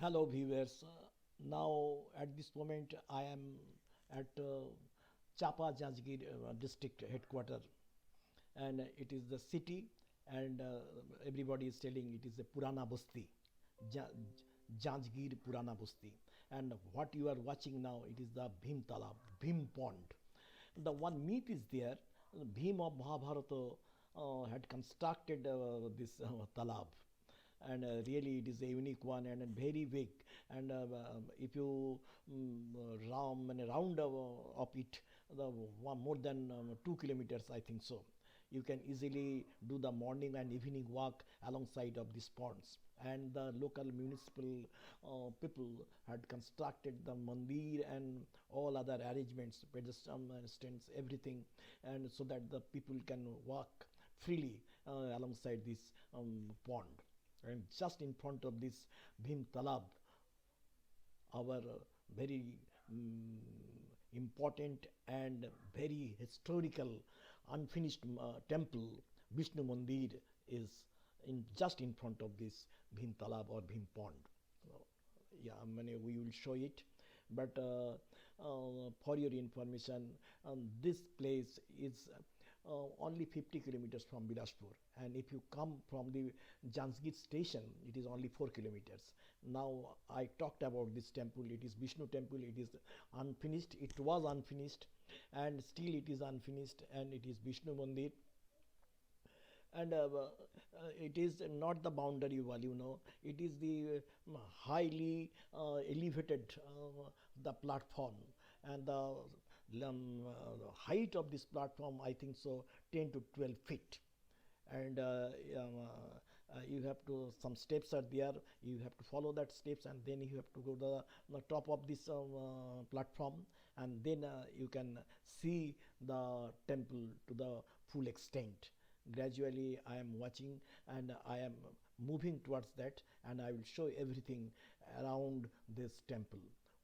Hello, viewers. Now, at this moment, I am at Chapa Janjgir district headquarters, and it is the city, and everybody is telling it is a Purana basti, Ja- Janjgir Purana basti. And what you are watching now, it is the Bhim talab, Bhim pond. The one myth is there. Vim of Mahabharat had constructed this talab, and really it is a unique one and very big, and if you round of it, the more than 2 kilometers, I think so, you can easily do the morning and evening walk alongside of these ponds. And the local municipal people had constructed the mandir and all other arrangements, pedestrian stands, everything, and so that the people can walk freely alongside this pond. And just in front of this Bhim Talab, our very important and very historical unfinished temple, Vishnumandir, is just in front of this Bhim Talab or Bhim Pond. Yeah, we will show it. But for your information, this place is only 50 kilometers from Bilaspur, and if you come from the Janjgir station, it is only 4 kilometers. Now I talked about this temple. It is Vishnu temple. It is unfinished. It was unfinished, and still it is unfinished, and it is Vishnu Mandir. And it is not the boundary wall, it is the highly elevated the platform, and height of this platform, I think so, 10 to 12 feet. And you have to, some steps are there, you have to follow that steps, and then you have to go to the top of this platform, and then you can see the temple to the full extent. Gradually I am watching, and I am moving towards that, and I will show everything around this temple,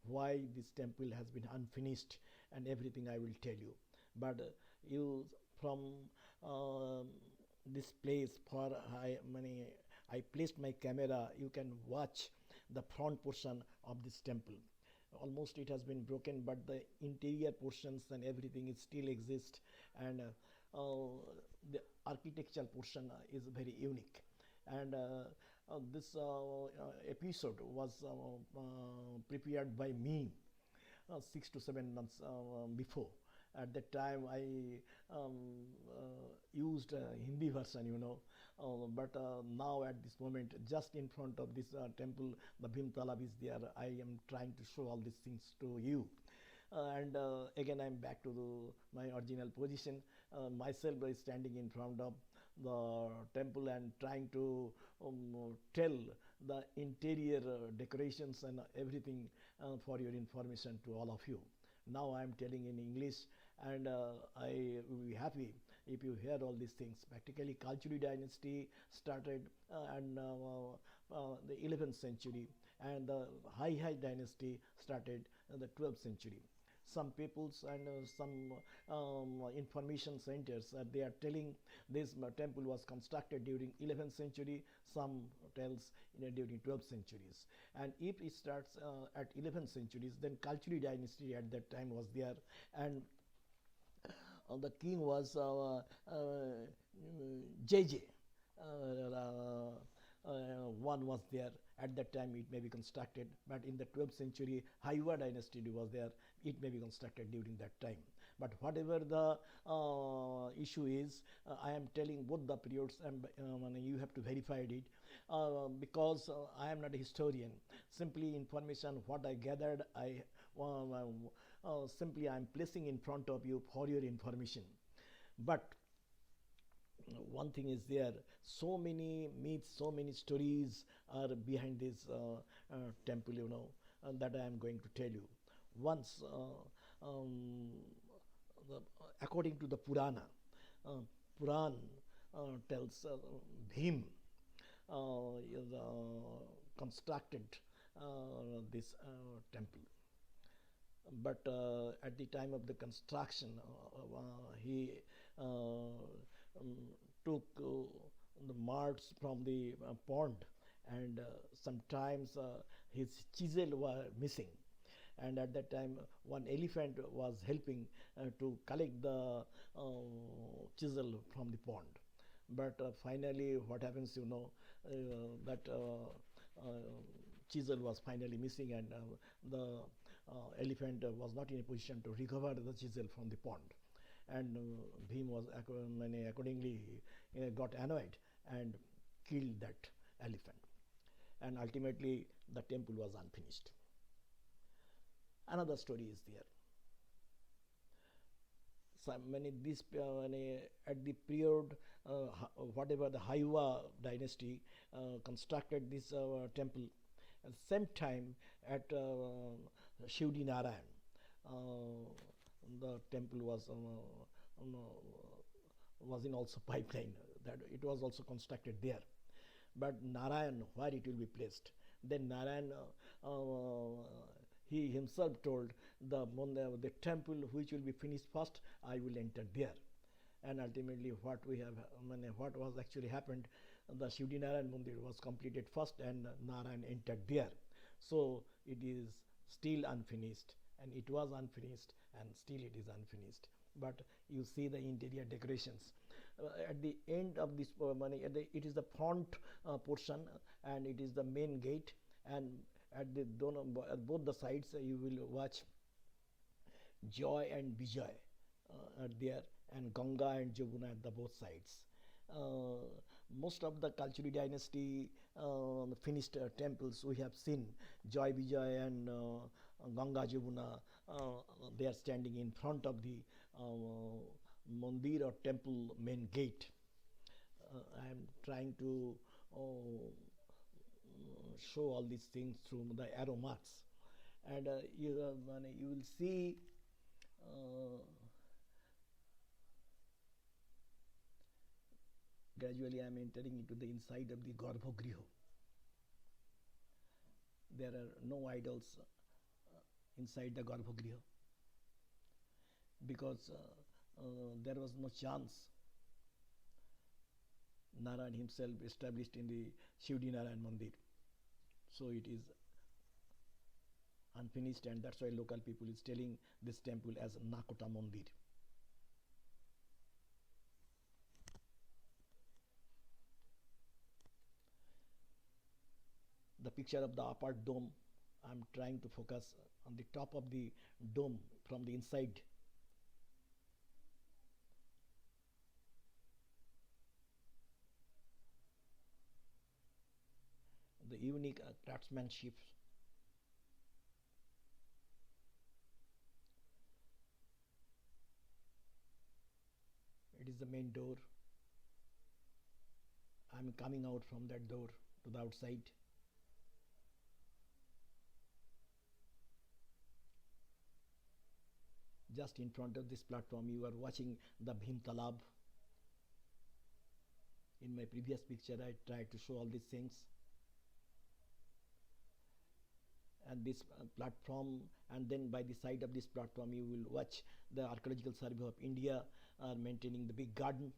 why this temple has been unfinished, and everything I will tell you. But you from this place, for I placed my camera, you can watch the front portion of this temple. Almost it has been broken, but the interior portions and everything is still exist, and the architectural portion is very unique. And this episode was prepared by me 6 to 7 months before. At that time, I used Hindi version, but now at this moment, just in front of this temple, the Bhim Talab is there. I am trying to show all these things to you. And again, I'm back to my original position. Myself is standing in front of the temple and trying to tell the interior decorations and everything for your information to all of you. Now I am telling in English, and I will be happy if you hear all these things. Practically, Kalchuri dynasty started and the 11th century, and the Hai dynasty started in the 12th century. Some peoples and some information centers, they are telling this temple was constructed during 11th century, some tells during 12th centuries. And if it starts at 11th centuries, then Kalchuri dynasty at that time was there, and the king was JJ. One was there at that time, it may be constructed, but in the 12th century Haiwa dynasty was there, it may be constructed during that time. But whatever the issue is, I am telling both the periods, and you have to verify it, because I am not a historian. Simply information what I gathered, I simply I am placing in front of you for your information. But one thing is there, so many myths, so many stories are behind this temple, that I am going to tell you. Once, according to the Purana, Puran tells Bhim is, constructed this temple. But at the time of the construction, he took the marts from the pond, and sometimes his chisel were missing, and at that time one elephant was helping to collect the chisel from the pond. But finally what happens, that chisel was finally missing, and the elephant was not in a position to recover the chisel from the pond, and Bhim was accordingly got annoyed and killed that elephant, and ultimately the temple was unfinished. Another story is there. At the period, whatever the Haiva dynasty constructed this temple, at the same time at Shivdinarayan, the temple was in also pipeline, that it was also constructed there. But Narayan, where it will be placed? Then Narayan, he himself told, the temple which will be finished first, I will enter there. And ultimately what was actually happened, the Shivdinarayan Mandir was completed first and Narayan entered there. So it is still unfinished, and it was unfinished, and still it is unfinished. But you see the interior decorations. At the end of this it is the front portion, and it is the main gate, and at both the sides you will watch Joy and Vijay are there, and Ganga and Jamuna at the both sides. Most of the Kalchuri dynasty finished temples we have seen, Joy Vijay and Ganga Jamuna, they are standing in front of the mandir or temple main gate. I am trying to show all these things through the arrow marks, and you will see gradually I am entering into the inside of the garvagriha. There are no idols inside the garvagriha, because there was no chance. Narayan himself established in the Shivdinarayan Mandir, so it is unfinished, and that's why local people is telling this temple as NAKOTA Mandir. The picture of the upper dome, I am trying to focus on the top of the dome from the inside. The unique craftsmanship. It is the main door. I am coming out from that door to the outside. Just in front of this platform you are watching the Bhim talab. In my previous picture I tried to show all these things. And this platform, and then by the side of this platform you will watch the Archaeological Survey of India are maintaining the big garden.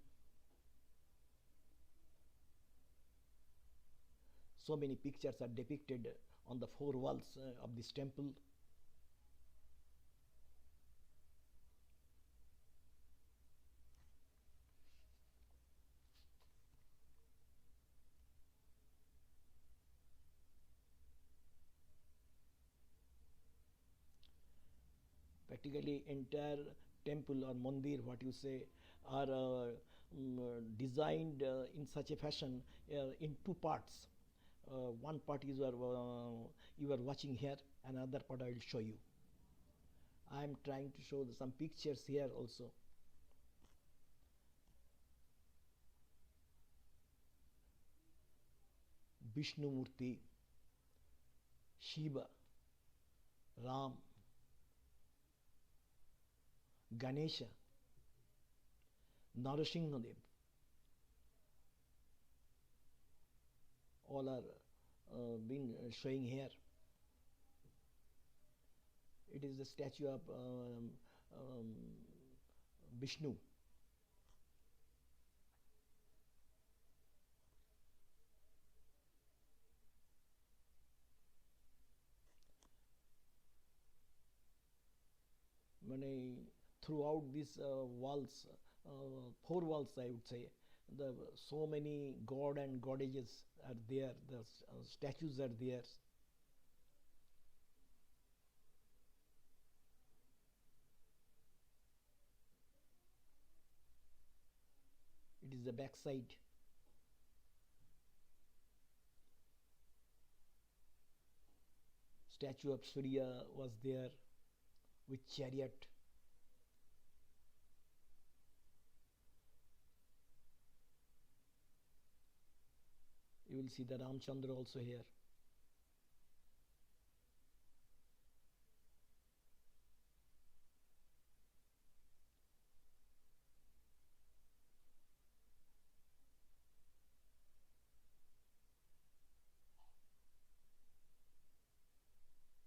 So many pictures are depicted on the four walls of this temple. Practically entire temple or mandir, what you say, are designed in such a fashion in two parts. One part is you are watching here, another part I will show you. I am trying to show some pictures here also. Vishnu Murti, Shiva, Ram, Ganesha, Narasinghadev, all are being showing here. It is the statue of Vishnu. many throughout these walls, four walls I would say, the so many god and goddesses are there, the statues are there. It is the backside. Statue of Surya was there with chariot. You will see the Ramchandra also here.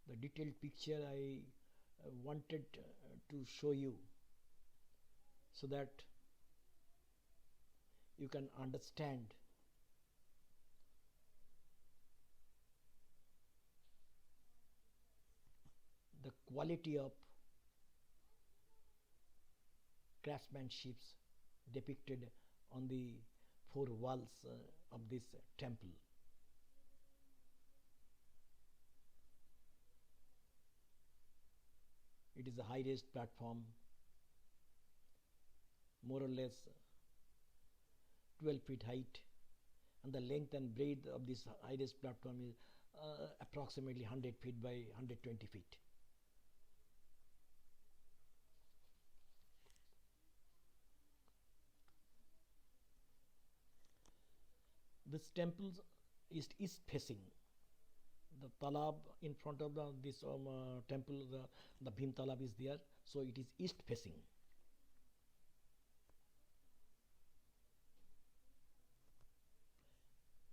The detailed picture I wanted to show you so that you can understand the quality of craftsmanship depicted on the four walls of this temple. It is a high raised platform, more or less 12 feet height, and the length and breadth of this high raised platform is approximately 100 feet by 120 feet. This temple is east facing. The talab in front of this temple, the Bhim talab is there, so it is east facing.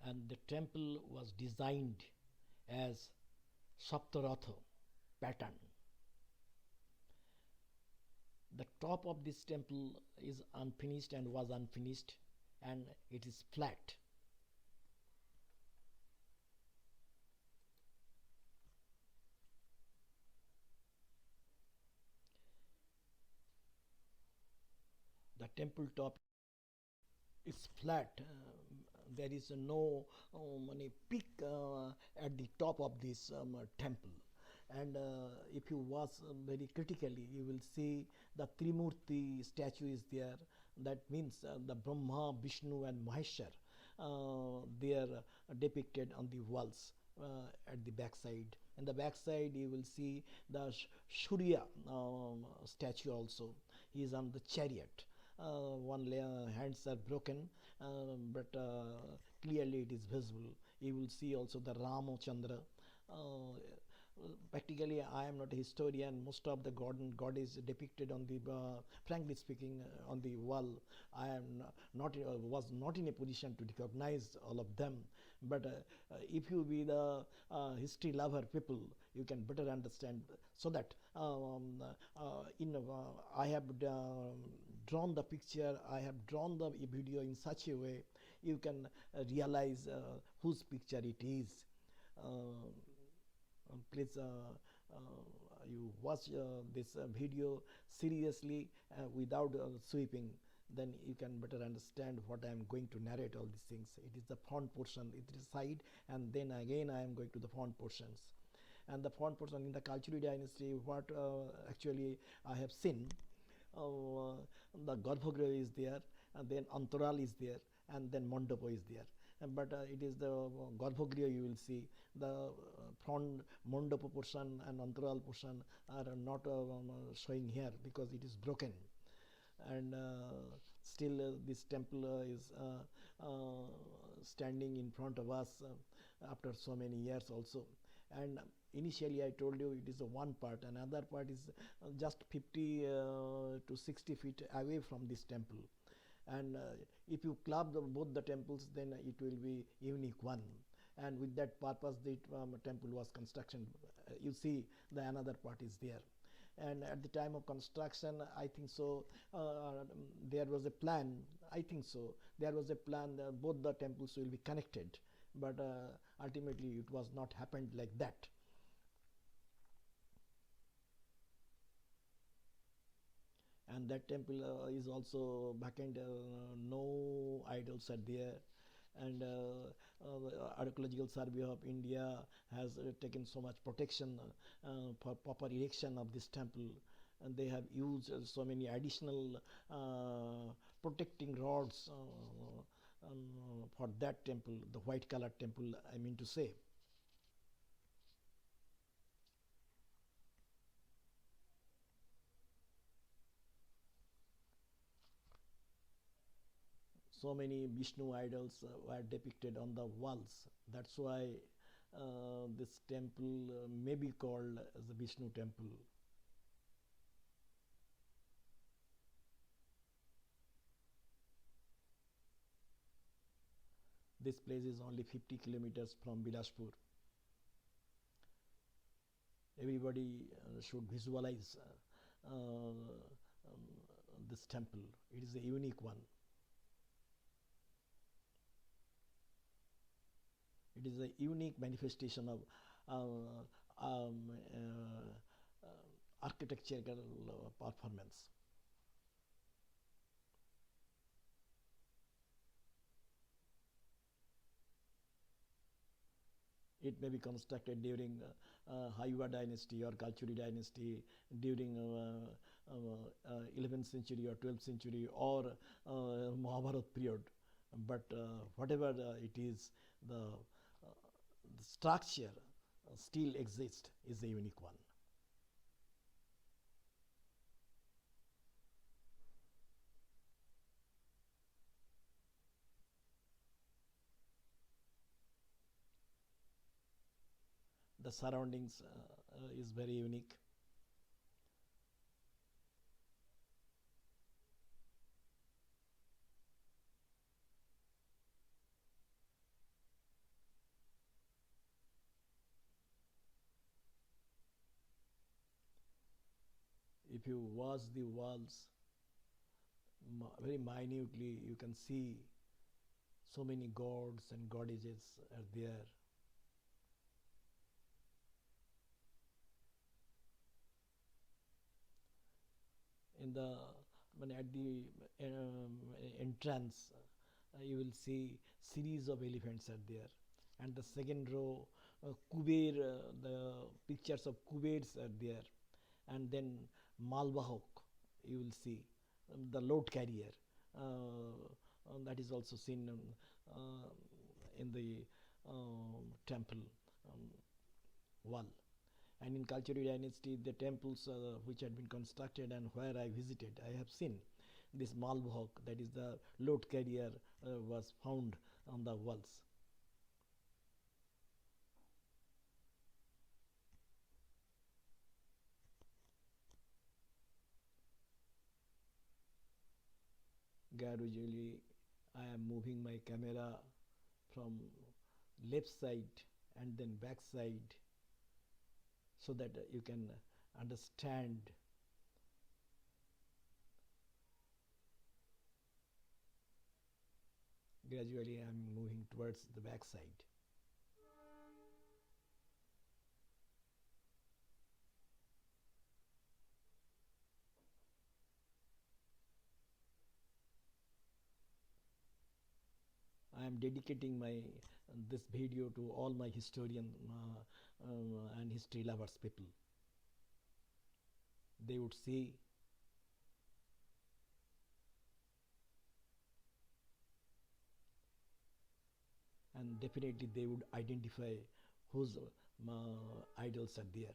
And the temple was designed as Saptaratha pattern. The top of this temple is unfinished and was unfinished, and it is flat. The temple top is flat. There is no peak at the top of this temple. And if you watch very critically, you will see the Trimurti statue is there. That means the Brahma, Vishnu and Maheshwar, they are depicted on the walls at the backside. And the backside you will see the Surya statue also. He is on the chariot. One hands are broken, but clearly it is visible. You will see also the Ramachandra. Practically, I am not a historian. Most of the god and goddess depicted on the, frankly speaking, on the wall. I am was not in a position to recognize all of them. But if you be the history lover people, you can better understand. So that I have drawn the picture, I have drawn the video in such a way you can realize whose picture it is. Please you watch this video seriously without sweeping, then you can better understand what I am going to narrate all these things. It is the front portion, it is side, and then again I am going to the front portions. And the front portion in the Kalchuri dynasty, what actually I have seen, the garvagriha is there, and then antaral is there, and then mandapa is there. But it is the garvagriha you will see. The front mandapa portion and antaral portion are not showing here because it is broken. And still this temple is standing in front of us after so many years also. And initially I told you it is a one part, another part is just 50 to 60 feet away from this temple. And if you club both the temples, then it will be unique one. And with that purpose, the temple was construction. You see, the another part is there. And at the time of construction, I think so, there was a plan. I think so. There was a plan that both the temples will be connected, but ultimately it was not happened like that. and that temple is also vacant. No idols are there, and Archaeological Survey of India has taken so much protection for proper erection of this temple, and they have used so many additional protecting rods for that temple, the white colored temple, I mean to say. So many Vishnu idols were depicted on the walls. That's why this temple may be called as the Vishnu temple. This place is only 50 kilometers from Bilaspur. Everybody should visualize this temple. It is a unique one. It is a unique manifestation of architectural performance. It may be constructed during Hayuva dynasty or Kalchuri dynasty, during 11th century or 12th century or Mahabharat period. But whatever it is, the structure still exists, is a unique one. The surroundings is very unique. If you watch the walls very minutely, you can see so many gods and goddesses are there. In the at the entrance, you will see series of elephants are there, and the second row, Kuber, the pictures of Kubers are there, and then Malvahok, you will see the load carrier, that is also seen in the temple wall. And in Kalchuri dynasty, the temples which had been constructed and where I visited, I have seen this Malvahok, that is the load carrier, was found on the walls. Gradually, I am moving my camera from left side and then back side so that you can understand. Gradually, I am moving towards the back side. I am dedicating my this video to all my historian and history lovers people. They would see and definitely they would identify whose idols are there.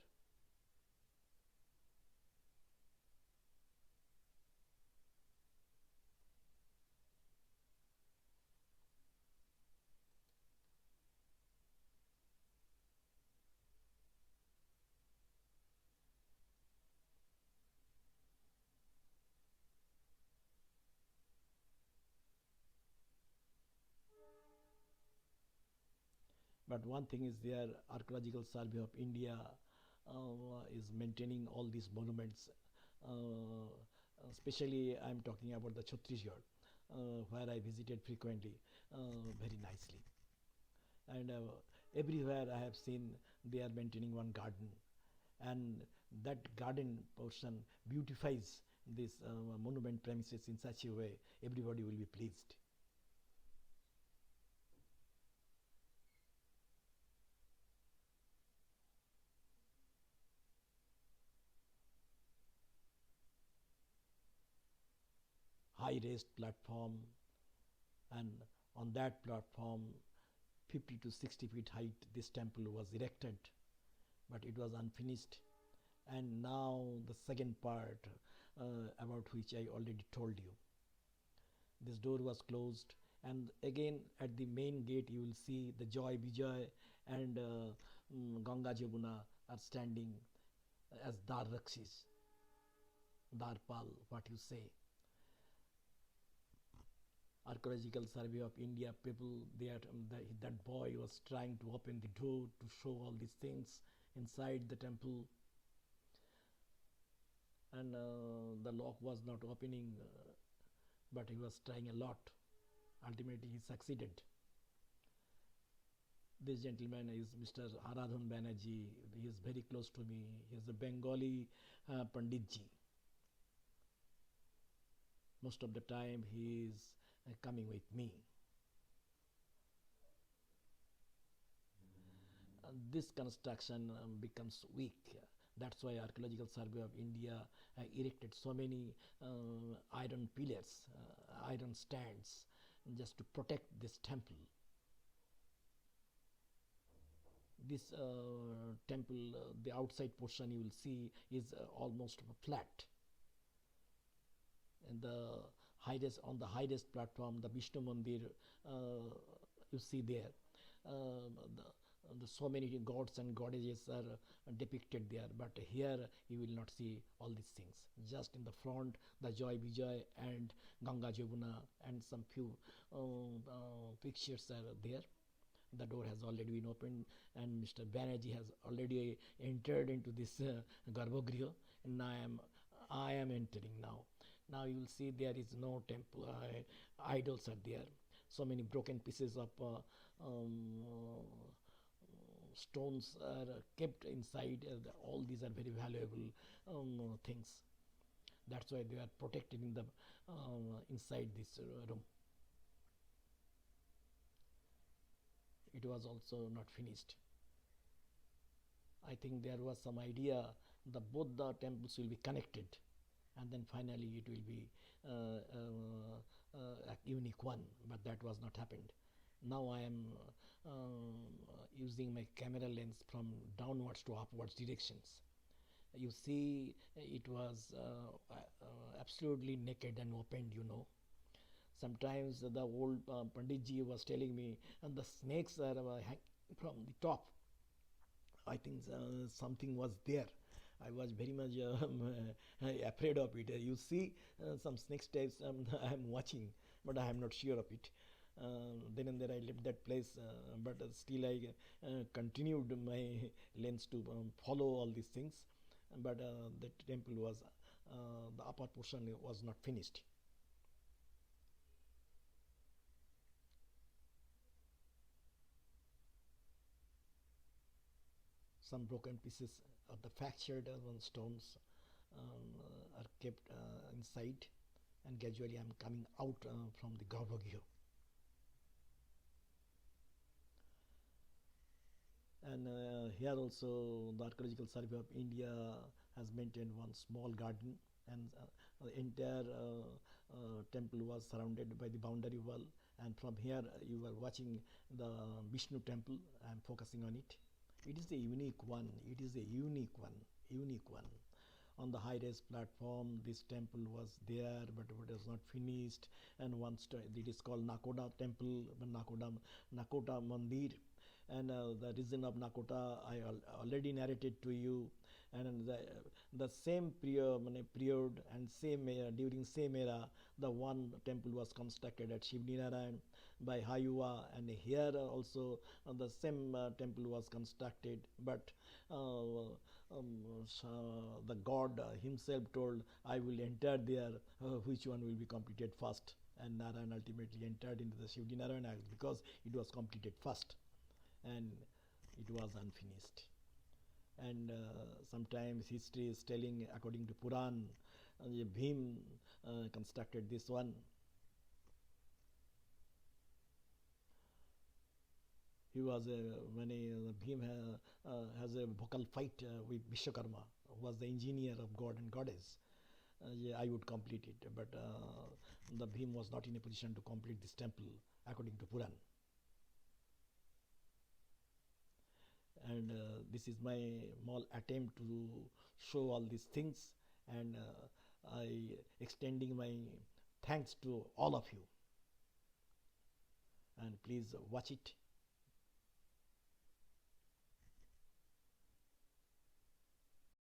But one thing is there, Archaeological Survey of India is maintaining all these monuments. Especially I am talking about the Chhattisgarh, where I visited frequently, very nicely. And everywhere I have seen they are maintaining one garden, and that garden portion beautifies this monument premises in such a way everybody will be pleased. High raised platform, and on that platform 50 to 60 feet height this temple was erected, but it was unfinished. And now the second part about which I already told you. This door was closed, and again at the main gate you will see the Joy Vijay and Ganga Jamuna are standing as Darrakshis, Darpal, what you say. Archaeological Survey of India people, that boy was trying to open the door to show all these things inside the temple, and the lock was not opening, but he was trying a lot. Ultimately he succeeded. This gentleman is Mr. Aradhan Banerjee. He is very close to me. He is a Bengali Panditji. Most of the time he is coming with me. This construction becomes weak. That's why Archaeological Survey of India erected so many iron pillars, iron stands, just to protect this temple. This temple, the outside portion you will see is almost flat. And on the highest platform, the Vishnumandir, you see there. So many gods and goddesses are depicted there, but here you will not see all these things. Just in the front, the Joy Vijay and Ganga Jamuna and some few pictures are there. The door has already been opened, and Mr. Banerjee has already entered into this garvagriha, and I am entering now. Now you will see there is no temple, idols are there. So many broken pieces of stones are kept inside. All these are very valuable things. That's why they are protected in the inside this room. It was also not finished. I think there was some idea that both the temples will be connected, and then finally it will be a unique one, but that was not happened. Now I am using my camera lens from downwards to upwards directions. You see, it was absolutely naked and opened, you know. Sometimes the old Panditji was telling me, and the snakes are hanging from the top. I think something was there. I was very much afraid of it. You see some snake types I am watching, but I am not sure of it. Then and there I left that place, but still I continued my lens to follow all these things. But the temple was, the upper portion was not finished. Some broken pieces of the fractured stones are kept inside, and gradually I am coming out from the garvagriha. And here also the Archaeological Survey of India has maintained one small garden, and the entire temple was surrounded by the boundary wall. And from here you are watching the Vishnu temple. I am focusing on it. It is a unique one. It is a unique one. Unique one. On the high-rise platform, this temple was there, but it was not finished. And once it is called Nakota temple, Nakota Mandir. And the reason of Nakota I already narrated to you. And the same period and same during same era, the one temple was constructed at Shivdinarayan by Hayuva, and here also the same temple was constructed, but the god himself told, I will enter there, which one will be completed first, and Narayan ultimately entered into the Shivdinarayan because it was completed first, and it was unfinished. And sometimes history is telling, according to Purana, Bhim constructed this one. He was when Bhim has a vocal fight with Vishwakarma, who was the engineer of god and goddess. Yeah, I would complete it, but the Bhim was not in a position to complete this temple according to Purana. And this is my small attempt to show all these things, and I extending my thanks to all of you, and please watch it